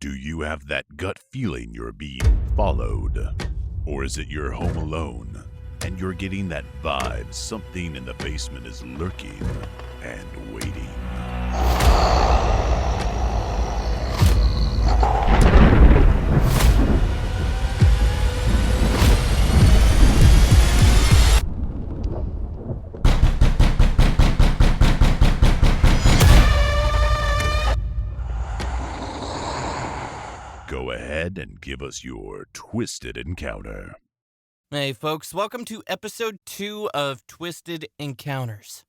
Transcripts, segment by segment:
Do you have that gut feeling you're being followed? Or is it you're home alone and you're getting that vibe something in the basement is lurking and waiting? Go ahead and give us your twisted encounter. Hey folks, welcome to episode 2 of Twisted Encounters.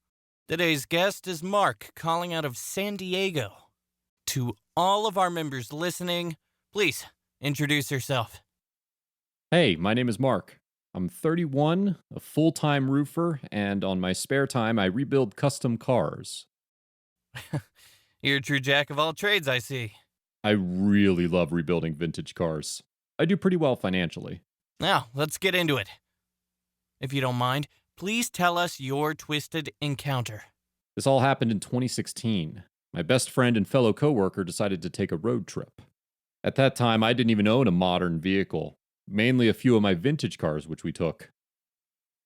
Today's guest is Mark, calling out of San Diego. To all of our members listening, please introduce yourself. Hey, my name is Mark. I'm 31, a full-time roofer, and on my spare time, I rebuild custom cars. You're a true jack of all trades, I see. I really love rebuilding vintage cars. I do pretty well financially. Now, let's get into it. If you don't mind, please tell us your twisted encounter. This all happened in 2016. My best friend and fellow coworker decided to take a road trip. At that time, I didn't even own a modern vehicle, mainly a few of my vintage cars which we took.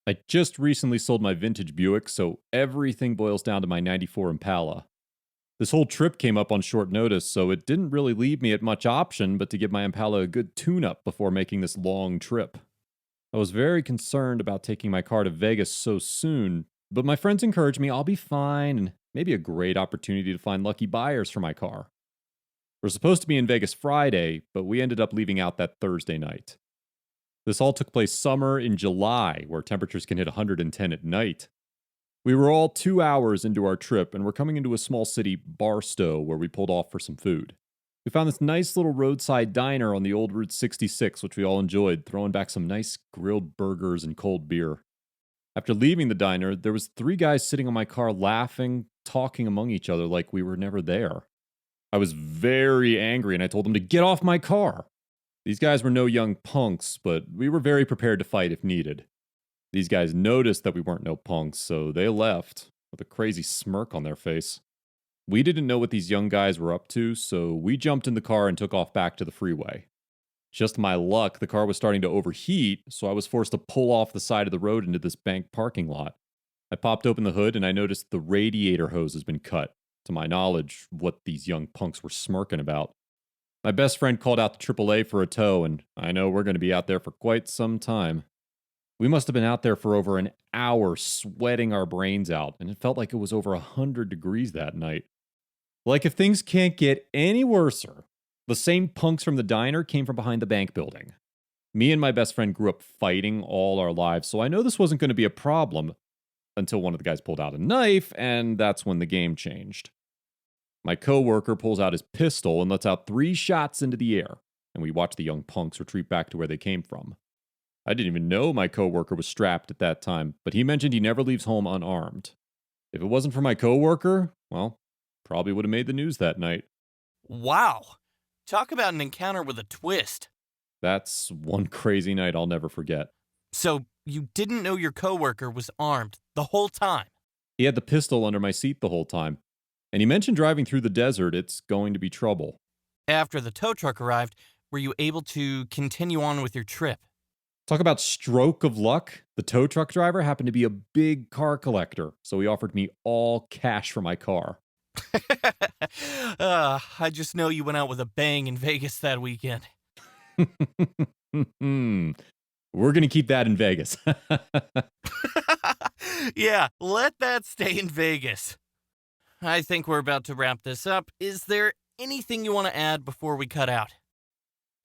I just recently sold my vintage Buick, so everything boils down to my 94 Impala. This whole trip came up on short notice, so it didn't really leave me at much option but to give my Impala a good tune-up before making this long trip. I was very concerned about taking my car to Vegas so soon, but my friends encouraged me I'll be fine and maybe a great opportunity to find lucky buyers for my car. We're supposed to be in Vegas Friday, but we ended up leaving out that Thursday night. This all took place summer in July, where temperatures can hit 110 at night. We were all 2 hours into our trip and we're coming into a small city, Barstow, where we pulled off for some food. We found this nice little roadside diner on the old Route 66, which we all enjoyed, throwing back some nice grilled burgers and cold beer. After leaving the diner, there was 3 guys sitting on my car laughing, talking among each other like we were never there. I was very angry and I told them to get off my car. These guys were no young punks, but we were very prepared to fight if needed. These guys noticed that we weren't no punks, so they left, with a crazy smirk on their face. We didn't know what these young guys were up to, so we jumped in the car and took off back to the freeway. Just my luck, the car was starting to overheat, so I was forced to pull off the side of the road into this bank parking lot. I popped open the hood and I noticed the radiator hose has been cut. To my knowledge, what these young punks were smirking about. My best friend called out to AAA for a tow, and I know we're going to be out there for quite some time. We must have been out there for over an hour sweating our brains out, and it felt like it was over 100 degrees that night. Like if things can't get any worser, the same punks from the diner came from behind the bank building. Me and my best friend grew up fighting all our lives, so I know this wasn't going to be a problem until one of the guys pulled out a knife, and that's when the game changed. My coworker pulls out his pistol and lets out 3 shots into the air, and we watch the young punks retreat back to where they came from. I didn't even know my coworker was strapped at that time, but he mentioned he never leaves home unarmed. If it wasn't for my coworker, well, probably would have made the news that night. Wow! Talk about an encounter with a twist. That's one crazy night I'll never forget. So, you didn't know your coworker was armed the whole time? He had the pistol under my seat the whole time, and he mentioned driving through the desert, it's going to be trouble. After the tow truck arrived, were you able to continue on with your trip? Talk about stroke of luck. The tow truck driver happened to be a big car collector, so he offered me all cash for my car. I just know you went out with a bang in Vegas that weekend. We're going to keep that in Vegas. Yeah, let that stay in Vegas. I think we're about to wrap this up. Is there anything you want to add before we cut out?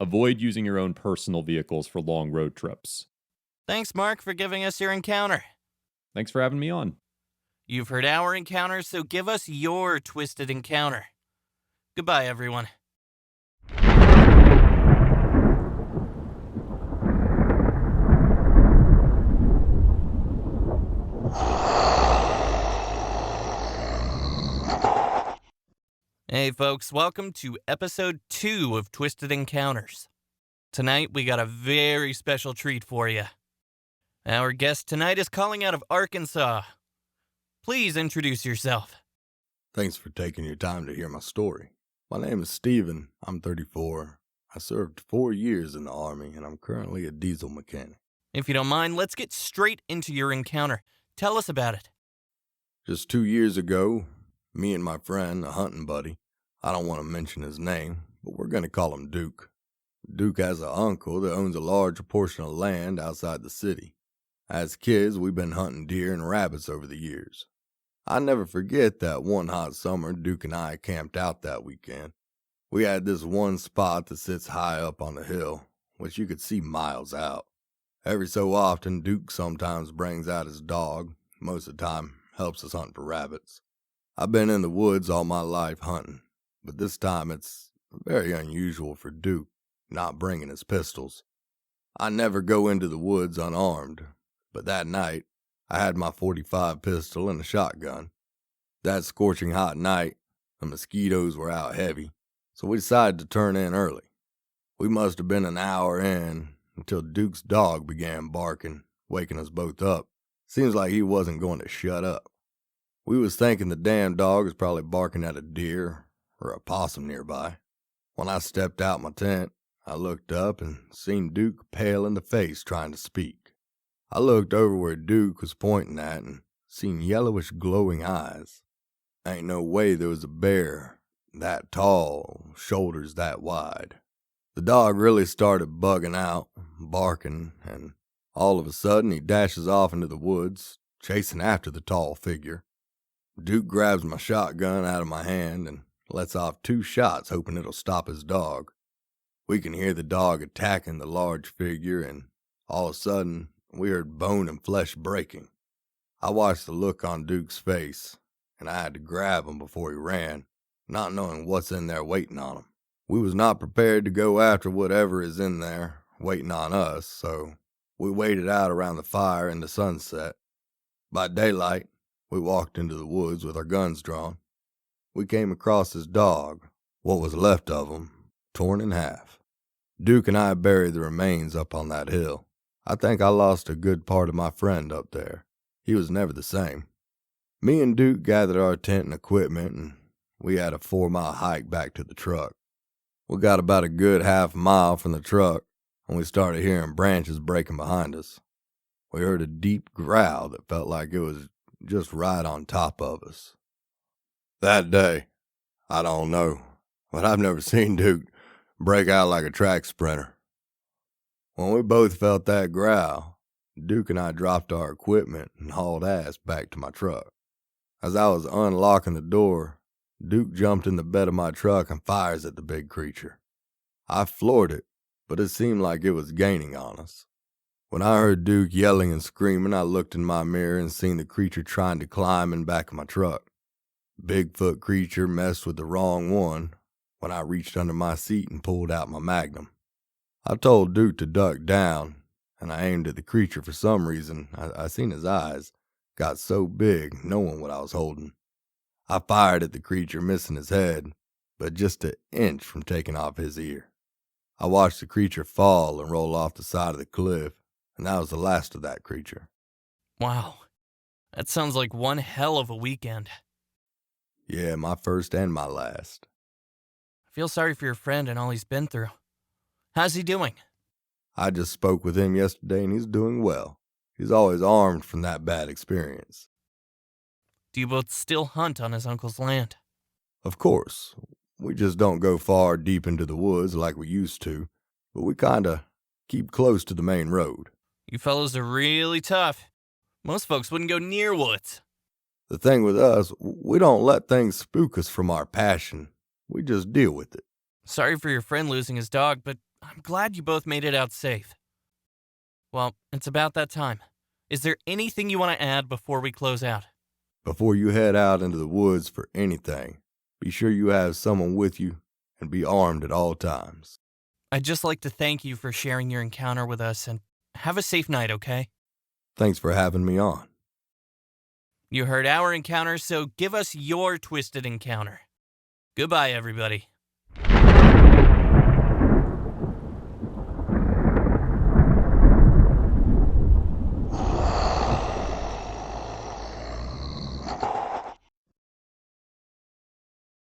Avoid using your own personal vehicles for long road trips. Thanks, Mark, for giving us your encounter. Thanks for having me on. You've heard our encounter, so give us your twisted encounter. Goodbye, everyone. Hey folks, welcome to episode 2 of Twisted Encounters. Tonight we got a very special treat for you. Our guest tonight is calling out of Arkansas. Please introduce yourself. Thanks for taking your time to hear my story. My name is Steven. I'm 34. I served 4 years in the Army, and I'm currently a diesel mechanic. If you don't mind, let's get straight into your encounter. Tell us about it. Just 2 years ago, me and my friend, a hunting buddy, I don't want to mention his name, but we're going to call him Duke. Duke has an uncle that owns a large portion of land outside the city. As kids, we've been hunting deer and rabbits over the years. I never forget that one hot summer Duke and I camped out that weekend. We had this one spot that sits high up on the hill, which you could see miles out. Every so often, Duke sometimes brings out his dog, most of the time helps us hunt for rabbits. I've been in the woods all my life hunting, but this time it's very unusual for Duke not bringing his pistols. I never go into the woods unarmed, but that night I had my .45 pistol and a shotgun. That scorching hot night, the mosquitoes were out heavy, so we decided to turn in early. We must have been an hour in until Duke's dog began barking, waking us both up. Seems like he wasn't going to shut up. We was thinking the damn dog was probably barking at a deer or a possum nearby. When I stepped out my tent, I looked up and seen Duke pale in the face trying to speak. I looked over where Duke was pointing at and seen yellowish glowing eyes. Ain't no way there was a bear that tall, shoulders that wide. The dog really started bugging out, barking, and all of a sudden he dashes off into the woods, chasing after the tall figure. Duke grabs my shotgun out of my hand and lets off 2 shots, hoping it'll stop his dog. We can hear the dog attacking the large figure, and all of a sudden, we heard bone and flesh breaking. I watched the look on Duke's face, and I had to grab him before he ran, not knowing what's in there waiting on him. We was not prepared to go after whatever is in there waiting on us, so we waited out around the fire in the sunset. By daylight, we walked into the woods with our guns drawn. We came across his dog, what was left of him, torn in half. Duke and I buried the remains up on that hill. I think I lost a good part of my friend up there. He was never the same. Me and Duke gathered our tent and equipment, and we had a 4-mile hike back to the truck. We got about a good half mile from the truck, and we started hearing branches breaking behind us. We heard a deep growl that felt like it was just right on top of us. That day, I don't know, but I've never seen Duke break out like a track sprinter. When we both felt that growl, Duke and I dropped our equipment and hauled ass back to my truck. As I was unlocking the door, Duke jumped in the bed of my truck and fires at the big creature. I floored it, but it seemed like it was gaining on us. When I heard Duke yelling and screaming, I looked in my mirror and seen the creature trying to climb in back of my truck. Bigfoot creature messed with the wrong one when I reached under my seat and pulled out my Magnum. I told Duke to duck down, and I aimed at the creature. For some reason, I seen his eyes got so big, knowing what I was holding. I fired at the creature, missing his head, but just an inch from taking off his ear. I watched the creature fall and roll off the side of the cliff, and that was the last of that creature. Wow. That sounds like one hell of a weekend. Yeah, my first and my last. I feel sorry for your friend and all he's been through. How's he doing? I just spoke with him yesterday, and he's doing well. He's always armed from that bad experience. Do you both still hunt on his uncle's land? Of course. We just don't go far deep into the woods like we used to, but we kinda keep close to the main road. You fellows are really tough. Most folks wouldn't go near woods. The thing with us, we don't let things spook us from our passion. We just deal with it. Sorry for your friend losing his dog, but I'm glad you both made it out safe. Well, it's about that time. Is there anything you want to add before we close out? Before you head out into the woods for anything, be sure you have someone with you and be armed at all times. I'd just like to thank you for sharing your encounter with us, and have a safe night, okay? Thanks for having me on. You heard our encounter, so give us your twisted encounter. Goodbye, everybody.